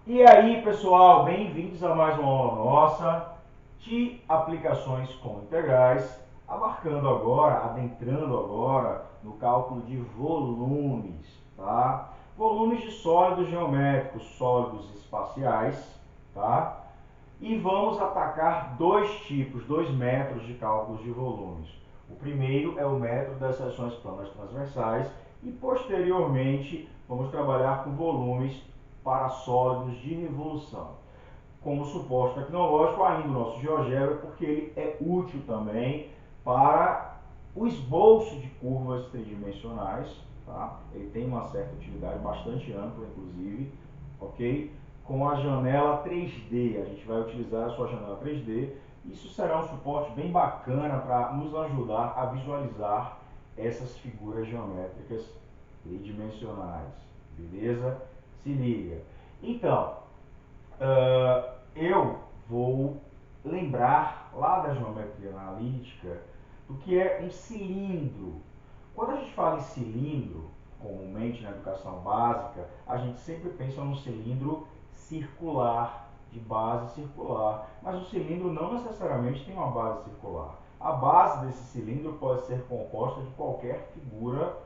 E aí, pessoal, bem-vindos a mais uma aula nossa de aplicações com integrais, adentrando agora no cálculo de volumes, tá? Volumes de sólidos geométricos, sólidos espaciais, tá? E vamos atacar dois métodos de cálculos de volumes. O primeiro é o método das seções planas transversais e, posteriormente, vamos trabalhar com volumes para sólidos de revolução. Como suporte tecnológico, ainda o nosso GeoGebra, porque ele é útil também para o esboço de curvas tridimensionais, tá? Ele tem uma certa utilidade bastante ampla, inclusive, ok? Com a janela 3D, a gente vai utilizar a sua janela 3D. Isso será um suporte bem bacana para nos ajudar a visualizar essas figuras geométricas tridimensionais, beleza? Se liga. Então, eu vou lembrar lá da geometria analítica do que é um cilindro. Quando a gente fala em cilindro, comumente na educação básica, a gente sempre pensa num cilindro circular, de base circular. Mas o cilindro não necessariamente tem uma base circular. A base desse cilindro pode ser composta de qualquer figura,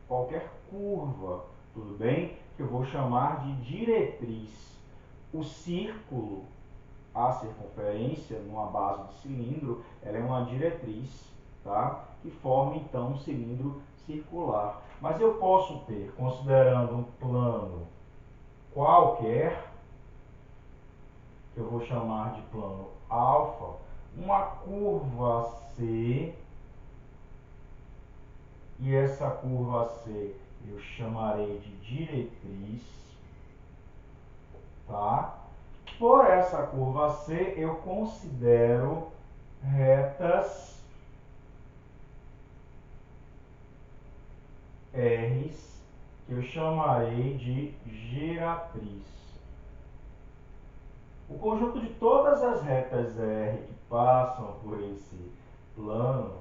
qualquer curva, tudo bem? Que eu vou chamar de diretriz. O círculo, a circunferência, numa base de cilindro, ela é uma diretriz, tá? Que forma então um cilindro circular. Mas eu posso ter, considerando um plano qualquer, que eu vou chamar de plano alfa, uma curva C, e essa curva C eu chamarei de diretriz, tá? Por essa curva C, eu considero retas R's, que eu chamarei de giratriz. O conjunto de todas as retas R que passam por esse plano,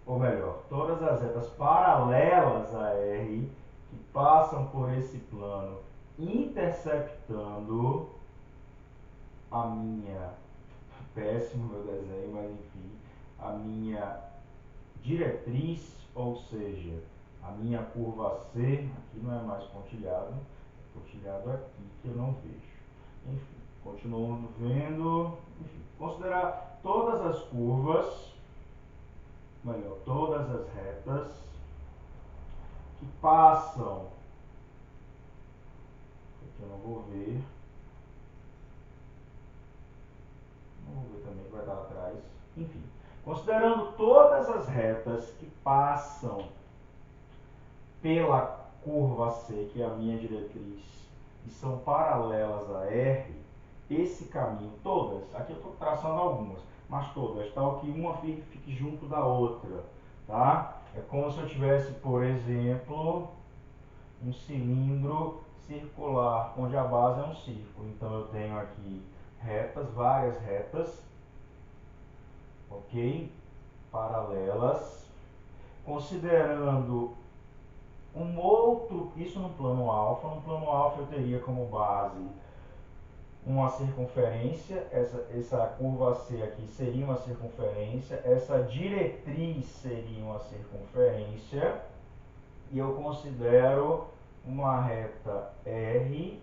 ou melhor, todas as retas paralelas a R que passam por esse plano, interceptando a minha, péssimo meu desenho, mas enfim, a minha diretriz, ou seja, a minha curva C, aqui não é mais pontilhado, é pontilhado aqui que eu não vejo. Enfim, continuando vendo, enfim, considerar todas as curvas, melhor, todas as retas que passam, aqui eu não vou ver, não vou ver também que vai estar atrás, enfim, considerando todas as retas que passam pela curva C, que é a minha diretriz, e são paralelas a R, esse caminho, todas, aqui eu estou traçando algumas, mas todas, tal que uma fique junto da outra, tá? É como se eu tivesse, por exemplo, um cilindro circular, onde a base é um círculo. Então eu tenho aqui retas, várias retas, ok? Paralelas, considerando um outro, isso no plano alfa eu teria como base uma circunferência, essa curva C aqui seria uma circunferência, essa diretriz seria uma circunferência, e eu considero uma reta R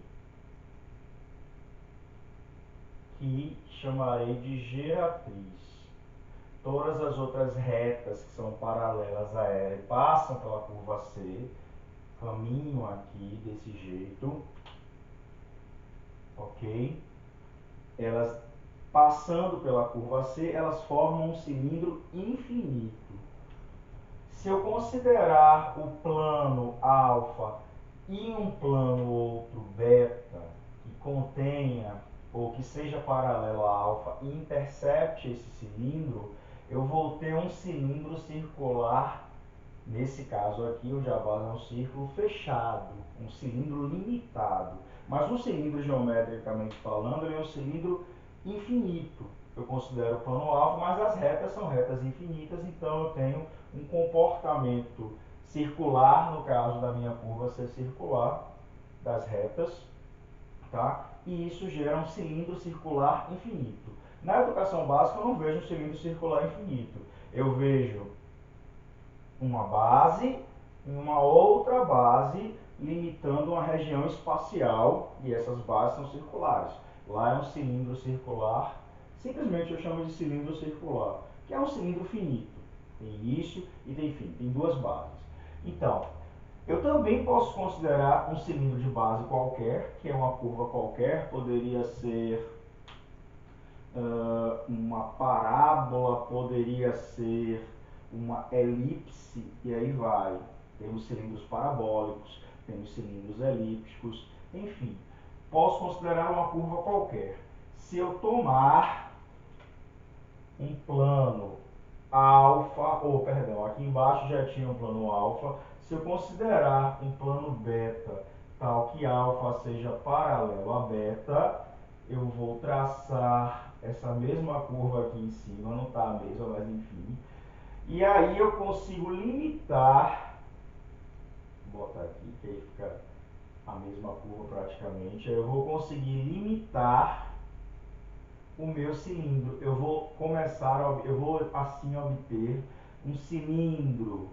que chamarei de geratriz. Todas as outras retas que são paralelas a R passam pela curva C, caminham aqui desse jeito, ok? Elas passando pela curva C, elas formam um cilindro infinito. Se eu considerar o plano alfa e um plano outro beta que contenha ou que seja paralelo a alfa e intercepte esse cilindro, eu vou ter um cilindro circular. Nesse caso aqui, o Jabás é um círculo fechado, um cilindro limitado. Mas um cilindro, geometricamente falando, ele é um cilindro infinito. Eu considero o plano alfa, mas as retas são retas infinitas, então eu tenho um comportamento circular, no caso da minha curva ser circular, das retas, tá? E isso gera um cilindro circular infinito. Na educação básica eu não vejo um cilindro circular infinito. Eu vejo uma base e uma outra base limitando uma região espacial, e essas bases são circulares. Lá é um cilindro circular, simplesmente eu chamo de cilindro circular, que é um cilindro finito. Tem início e tem fim, tem duas bases. Então, eu também posso considerar um cilindro de base qualquer, que é uma curva qualquer, poderia ser uma parábola, poderia ser uma elipse, e aí vai. Temos cilindros parabólicos, temos cilindros elípticos, enfim. Posso considerar uma curva qualquer. Se eu tomar um plano alfa, perdão, aqui embaixo já tinha um plano alfa, se eu considerar um plano beta tal que alfa seja paralelo a beta, eu vou traçar essa mesma curva aqui em cima, não está a mesma, mas enfim. E aí eu consigo limitar, vou botar aqui que aí fica a mesma curva praticamente, aí eu vou conseguir limitar o meu cilindro. Eu vou assim obter um cilindro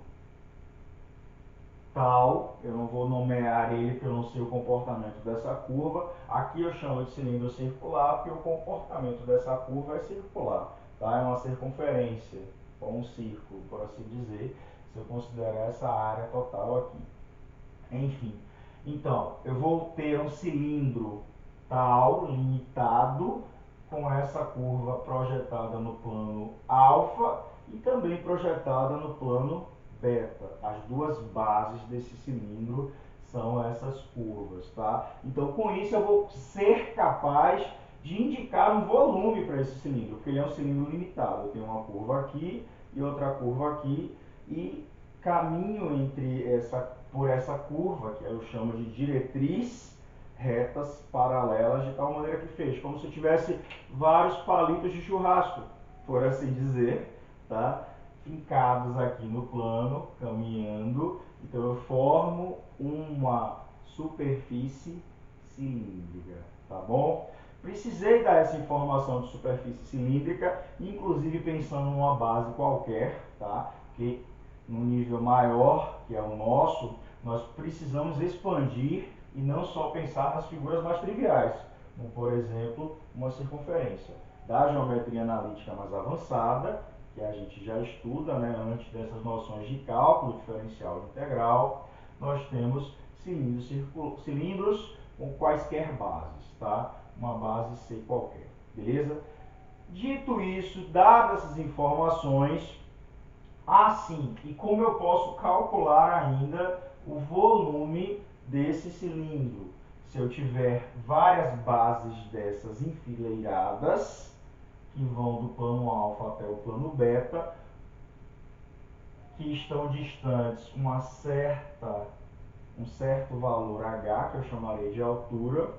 tal, eu não vou nomear ele porque eu não sei o comportamento dessa curva. Aqui eu chamo de cilindro circular porque o comportamento dessa curva é circular, tá? É uma circunferência, ou um círculo, por assim dizer, se eu considerar essa área total aqui. Enfim, então, eu vou ter um cilindro tal, limitado, com essa curva projetada no plano alfa e também projetada no plano beta. As duas bases desse cilindro são essas curvas, tá? Então, com isso eu vou ser capaz de indicar um volume para esse cilindro, porque ele é um cilindro limitado. Eu tenho uma curva aqui e outra curva aqui, e caminho por essa curva, que eu chamo de diretriz, retas paralelas, de tal maneira que fez como se eu tivesse vários palitos de churrasco, por assim dizer, tá? Fincados aqui no plano, caminhando. Então eu formo uma superfície cilíndrica, tá bom? Precisei dar essa informação de superfície cilíndrica, inclusive pensando numa base qualquer, tá? Que num nível maior, que é o nosso, nós precisamos expandir e não só pensar nas figuras mais triviais, como por exemplo uma circunferência. Da geometria analítica mais avançada, que a gente já estuda, né, antes dessas noções de cálculo diferencial e integral, nós temos cilindros com quaisquer bases, tá? Uma base C qualquer, beleza? Dito isso, dadas essas informações, sim, e como eu posso calcular ainda o volume desse cilindro? Se eu tiver várias bases dessas enfileiradas, que vão do plano alfa até o plano beta, que estão distantes um certo valor h, que eu chamarei de altura.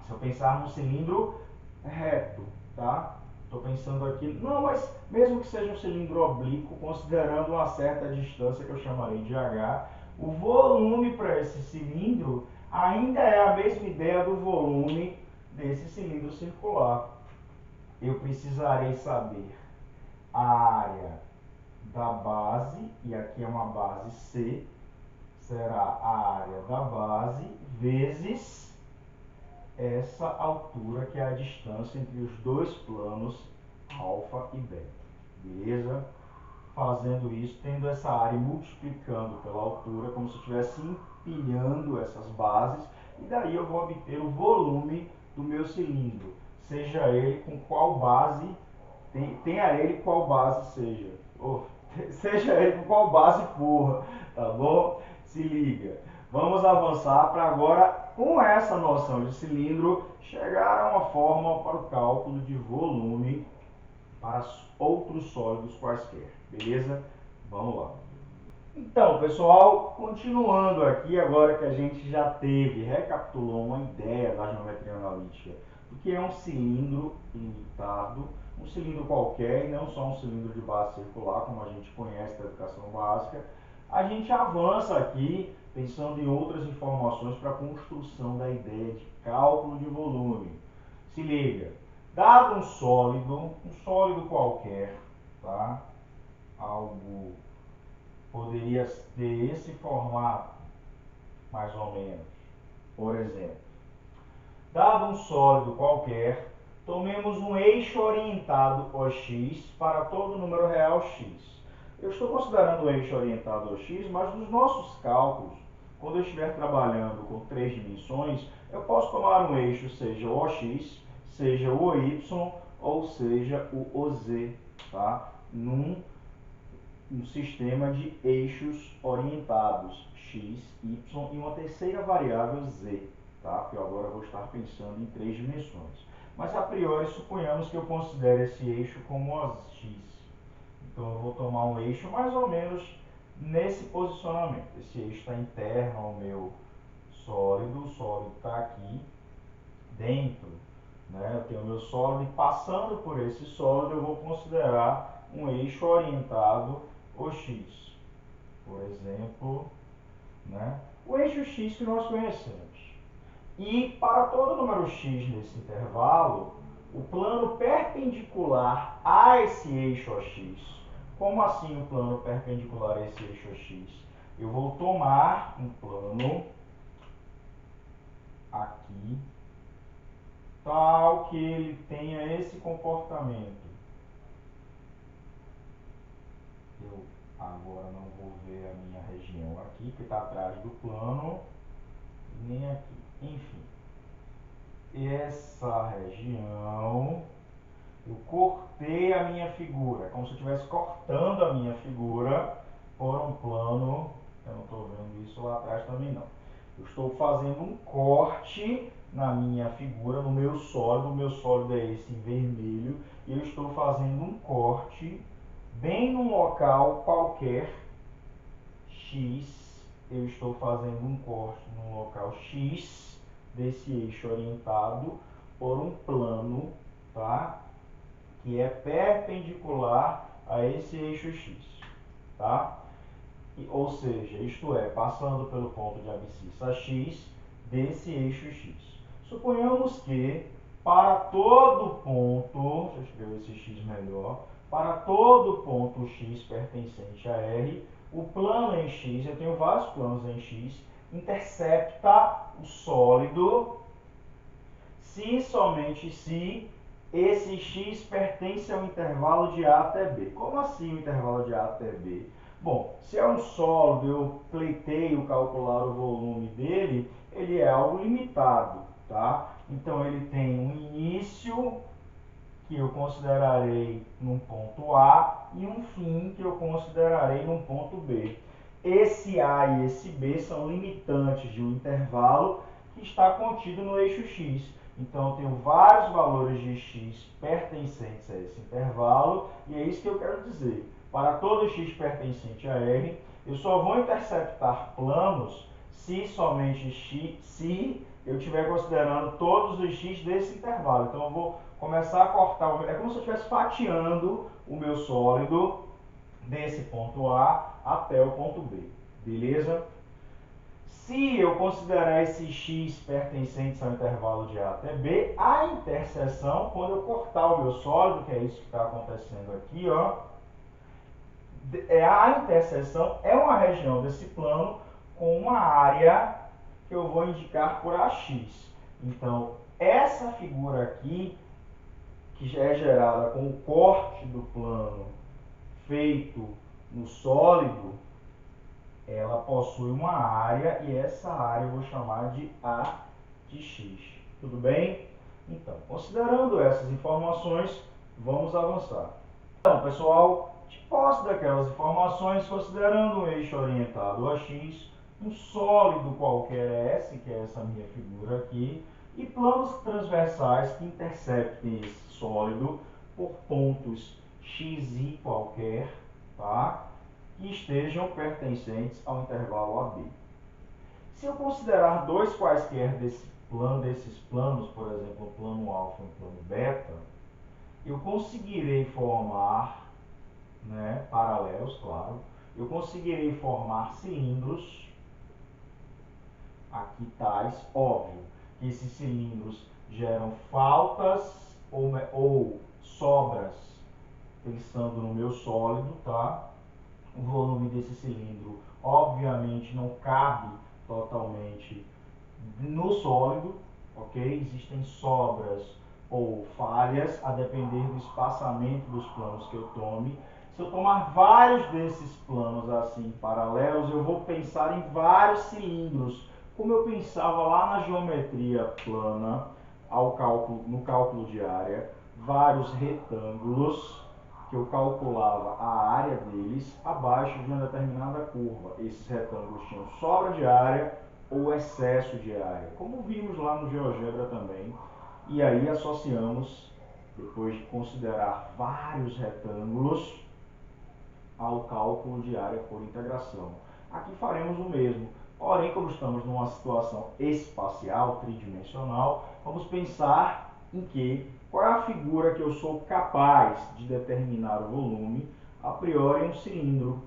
Se eu pensar num cilindro reto, tá? Estou pensando aqui, não, mas mesmo que seja um cilindro oblíquo, considerando uma certa distância que eu chamarei de h, o volume para esse cilindro ainda é a mesma ideia do volume desse cilindro circular. Eu precisarei saber a área da base, e aqui é uma base C, será a área da base vezes essa altura, que é a distância entre os dois planos alfa e beta, beleza? Fazendo isso, tendo essa área e multiplicando pela altura, como se eu estivesse empilhando essas bases, e daí eu vou obter o volume do meu cilindro, seja ele com qual base, tenha ele qual base seja, seja ele com qual base for, tá bom? Se liga. Vamos avançar para agora, com essa noção de cilindro, chegar a uma fórmula para o cálculo de volume para outros sólidos quaisquer, beleza? Vamos lá. Então, pessoal, continuando aqui, agora que a gente já recapitulou uma ideia da geometria analítica do que é um cilindro limitado, um cilindro qualquer, e não só um cilindro de base circular, como a gente conhece da educação básica, a gente avança aqui pensando em outras informações para a construção da ideia de cálculo de volume. Se liga, dado um sólido qualquer, tá? Algo poderia ter esse formato, mais ou menos. Por exemplo, dado um sólido qualquer, tomemos um eixo orientado OX para todo número real x. Eu estou considerando o eixo orientado OX, mas nos nossos cálculos, quando eu estiver trabalhando com 3 dimensões, eu posso tomar um eixo, seja o OX, seja o OY, ou seja o OZ, tá? Um sistema de eixos orientados, x, y e uma terceira variável, z, tá? Porque eu agora vou estar pensando em 3 dimensões. Mas a priori, suponhamos que eu considere esse eixo como x. Então eu vou tomar um eixo mais ou menos nesse posicionamento. Esse eixo está interno ao meu sólido, o sólido está aqui dentro, né? Eu tenho o meu sólido e passando por esse sólido eu vou considerar um eixo orientado OX. Por exemplo, né? O eixo x que nós conhecemos. E para todo número x nesse intervalo, o plano perpendicular a esse eixo OX. Como assim o plano perpendicular a esse eixo OX? Eu vou tomar um plano aqui, tal que ele tenha esse comportamento. Eu agora não vou ver a minha região aqui, que está atrás do plano, nem aqui. Enfim, essa região, eu cortei a minha figura, como se eu estivesse cortando a minha figura por um plano. Eu não estou vendo isso lá atrás também não. Eu estou fazendo um corte na minha figura, no meu sólido. O meu sólido é esse em vermelho. E eu estou fazendo um corte bem num local qualquer x. Eu estou fazendo um corte no local x desse eixo orientado por um plano, tá? Que é perpendicular a esse eixo x, tá? Ou seja, isto é, passando pelo ponto de abscissa x desse eixo x. Suponhamos que para todo ponto, deixa eu escrever esse x melhor, para todo ponto x pertencente a R, o plano em x, eu tenho vários planos em x, intercepta o sólido se e somente se esse x pertence ao intervalo de A até B. Como assim o intervalo de A até B? Bom, se é um sólido, eu pleiteio calcular o volume dele, ele é algo limitado, tá? Então ele tem um início que eu considerarei num ponto A e um fim que eu considerarei num ponto B. Esse A e esse B são limitantes de um intervalo que está contido no eixo x. Então, eu tenho vários valores de x pertencentes a esse intervalo, e é isso que eu quero dizer. Para todo x pertencente a R, eu só vou interceptar planos se somente x, se eu estiver considerando todos os x desse intervalo. Então, eu vou começar a cortar, é como se eu estivesse fatiando o meu sólido desse ponto A até o ponto B, beleza? Se eu considerar esses x pertencentes ao intervalo de A até B, a interseção, quando eu cortar o meu sólido, que é isso que está acontecendo aqui, ó, a interseção é uma região desse plano com uma área que eu vou indicar por AX. Então, essa figura aqui, que já é gerada com o corte do plano feito no sólido, ela possui uma área e essa área eu vou chamar de A de x. Tudo bem? Então, considerando essas informações, vamos avançar. Então, pessoal, de posse daquelas informações, considerando um eixo orientado a x, um sólido qualquer S, que é essa minha figura aqui, e planos transversais que interceptem esse sólido por pontos xi qualquer, tá? Que estejam pertencentes ao intervalo AB. Se eu considerar dois quaisquer desses planos, por exemplo, o plano alfa e o plano beta, eu conseguirei formar, né, paralelos, claro, eu conseguirei formar cilindros aqui tais. Óbvio que esses cilindros geram faltas ou sobras pensando no meu sólido, tá? O volume desse cilindro obviamente não cabe totalmente no sólido, ok? Existem sobras ou falhas a depender do espaçamento dos planos que eu tome. Se eu tomar vários desses planos assim paralelos, eu vou pensar em vários cilindros, como eu pensava lá na geometria plana, no cálculo de área, vários retângulos que eu calculava a área deles abaixo de uma determinada curva. Esses retângulos tinham sobra de área ou excesso de área, como vimos lá no GeoGebra também. E aí associamos, depois de considerar vários retângulos, ao cálculo de área por integração. Aqui faremos o mesmo, porém, como estamos numa situação espacial, tridimensional, vamos pensar em qual é a figura que eu sou capaz de determinar o volume, a priori um cilindro,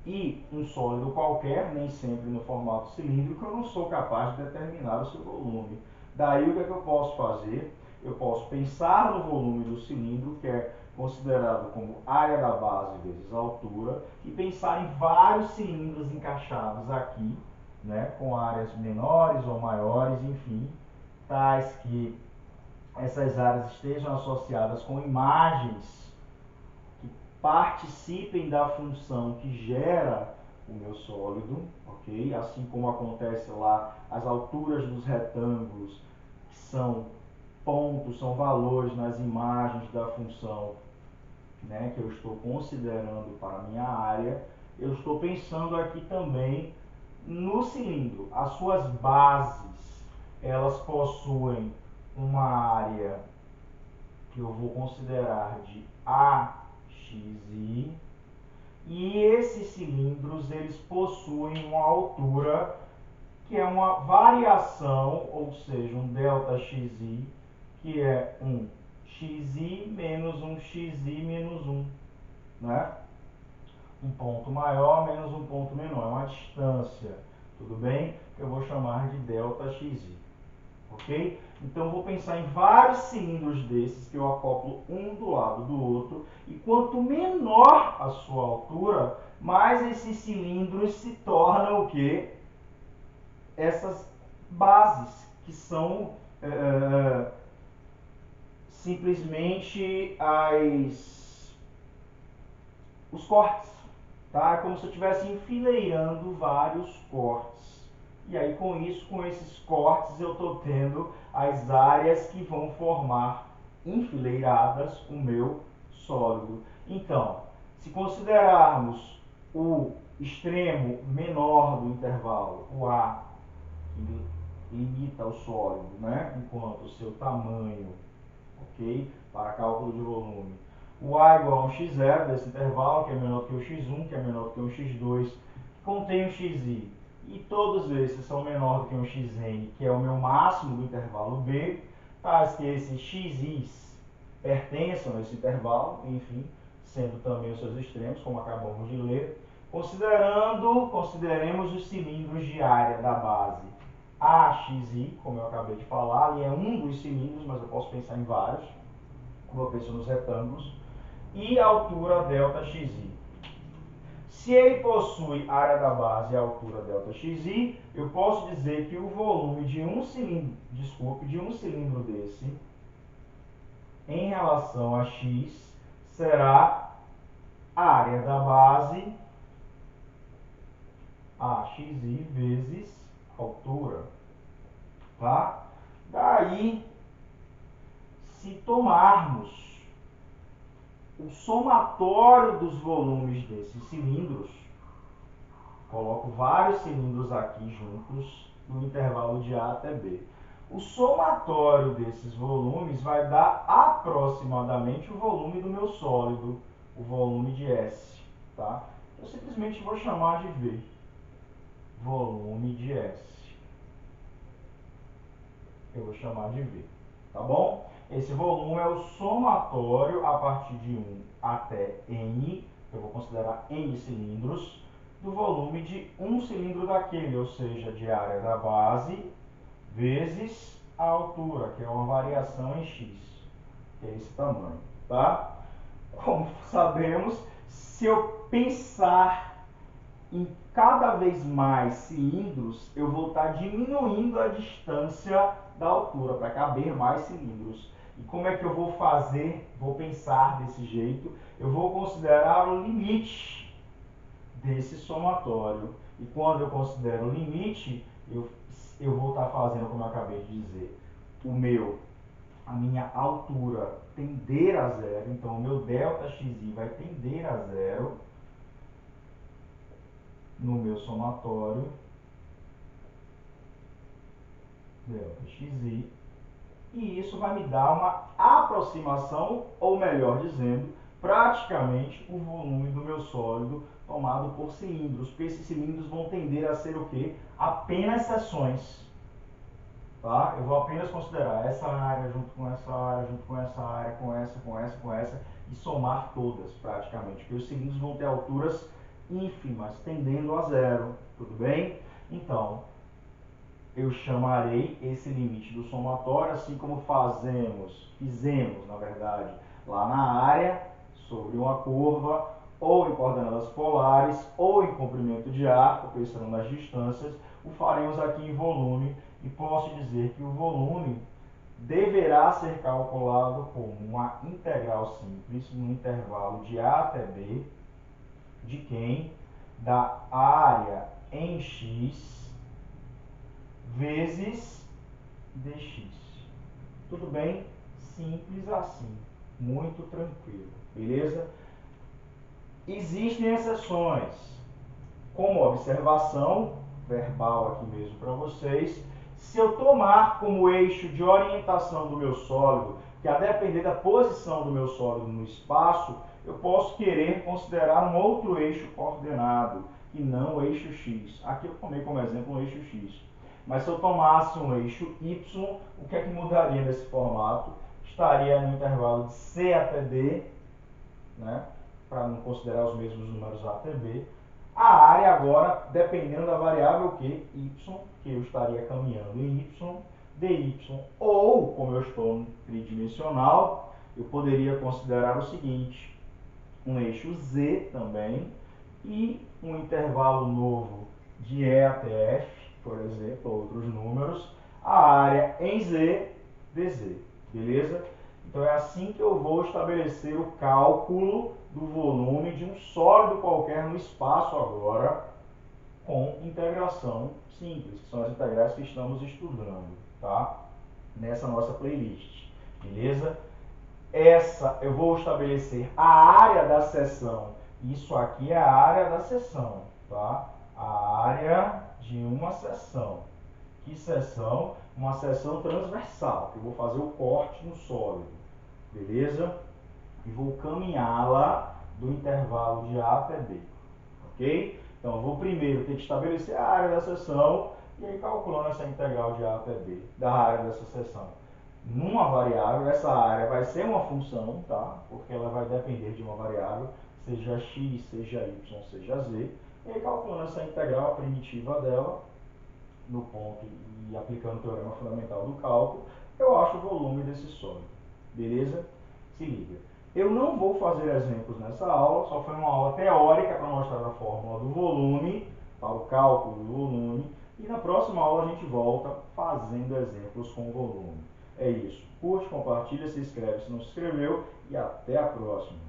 e um sólido qualquer, nem sempre no formato cilíndrico, eu não sou capaz de determinar o seu volume. Daí o que é que eu posso fazer? Eu posso pensar no volume do cilindro, que é considerado como área da base vezes altura, e pensar em vários cilindros encaixados aqui, né, com áreas menores ou maiores, enfim, tais que essas áreas estejam associadas com imagens que participem da função que gera o meu sólido, ok? Assim como acontece lá as alturas dos retângulos, que são pontos, são valores nas imagens da função, né, que eu estou considerando para a minha área. Eu estou pensando aqui também no cilindro. As suas bases, elas possuem uma área que eu vou considerar de AXI, e esses cilindros eles possuem uma altura que é uma variação, ou seja, um ΔXi, que é um xi menos um xi menos 1, né? Um ponto maior menos um ponto menor, é uma distância, tudo bem? Que eu vou chamar de ΔXi, ok? Então vou pensar em vários cilindros desses que eu acoplo um do lado do outro, e quanto menor a sua altura, mais esses cilindros se tornam o quê? Essas bases, que são simplesmente os cortes, tá? É como se eu estivesse enfileirando vários cortes. E aí com isso, com esses cortes, eu estou tendo as áreas que vão formar enfileiradas o meu sólido. Então, se considerarmos o extremo menor do intervalo, o A, que limita o sólido, né? Enquanto o seu tamanho, ok? Para cálculo de volume, o A igual a um x0 desse intervalo, que é menor que o x1, que é menor que o x2, que contém o xi, e todos esses são menor do que um xn, que é o meu máximo do intervalo B, tais que esses xis pertençam a esse intervalo, enfim, sendo também os seus extremos, como acabamos de ler. Consideremos os cilindros de área da base AXI, como eu acabei de falar, ali é um dos cilindros, mas eu posso pensar em vários, como eu penso nos retângulos, e a altura ΔXi. Se ele possui área da base e altura ΔXi, eu posso dizer que o volume de um cilindro desse, em relação a x, será a área da base AXi vezes altura, tá? Daí, se tomarmos o somatório dos volumes desses cilindros, coloco vários cilindros aqui juntos no intervalo de A até B. O somatório desses volumes vai dar aproximadamente o volume do meu sólido, o volume de S, tá? Eu simplesmente vou chamar de V, volume de S. Eu vou chamar de V, tá bom? Esse volume é o somatório a partir de 1 até N, eu vou considerar N cilindros, do volume de um cilindro daquele, ou seja, de área da base vezes a altura, que é uma variação em x, que é esse tamanho, tá? Como sabemos, se eu pensar em cada vez mais cilindros, eu vou estar diminuindo a distância da altura para caber mais cilindros. E como é que eu vou fazer? Vou pensar desse jeito. Eu vou considerar o limite desse somatório. E quando eu considero o limite, eu vou estar fazendo, como eu acabei de dizer, a minha altura tender a zero. Então, o meu ΔXi vai tender a zero no meu somatório, ΔXi, e isso vai me dar uma aproximação, ou melhor dizendo, praticamente o volume do meu sólido tomado por cilindros, porque esses cilindros vão tender a ser o quê? Apenas seções. Tá? Eu vou apenas considerar essa área junto com essa área, junto com essa área, com essa, e somar todas, praticamente, porque os cilindros vão ter alturas ínfimas, tendendo a zero, tudo bem? Então, eu chamarei esse limite do somatório, assim como fizemos, na verdade, lá na área, sobre uma curva, ou em coordenadas polares, ou em comprimento de arco, pensando nas distâncias, o faremos aqui em volume, e posso dizer que o volume deverá ser calculado como uma integral simples no intervalo de A até B, de quem? Da área em x vezes dx. Tudo bem? Simples assim. Muito tranquilo. Beleza? Existem exceções. Como observação verbal aqui mesmo para vocês, se eu tomar como eixo de orientação do meu sólido, que a depender da posição do meu sólido no espaço, eu posso querer considerar um outro eixo coordenado, e não o eixo x. Aqui eu tomei como exemplo um eixo x. Mas se eu tomasse um eixo y, o que é que mudaria nesse formato? Estaria no intervalo de C até D, né? Para não considerar os mesmos números A até B. A área agora, dependendo da variável que y, que eu estaria caminhando em y, dy. Ou, como eu estou no tridimensional, eu poderia considerar o seguinte, um eixo z também, e um intervalo novo de E até F, por exemplo, outros números, a área em Z, dz, beleza? Então é assim que eu vou estabelecer o cálculo do volume de um sólido qualquer no espaço agora, com integração simples, que são as integrais que estamos estudando, tá? Nessa nossa playlist, beleza? Eu vou estabelecer a área da seção. Isso aqui é a área da seção, tá? A área de uma seção. Que seção? Uma seção transversal, que eu vou fazer o corte no sólido, beleza? E vou caminhá-la do intervalo de A até B, ok? Então, eu vou primeiro ter que estabelecer a área da seção e aí calculando essa integral de A até B, da área dessa seção. Numa variável, essa área vai ser uma função, tá? Porque ela vai depender de uma variável, seja x, seja y, seja z. E aí, calculando essa integral, a primitiva dela, no ponto e aplicando o teorema fundamental do cálculo, eu acho o volume desse sólido. Beleza? Se liga. Eu não vou fazer exemplos nessa aula, só foi uma aula teórica para mostrar a fórmula do volume, para o cálculo do volume, e na próxima aula a gente volta fazendo exemplos com o volume. É isso. Curte, compartilha, se inscreve se não se inscreveu e até a próxima.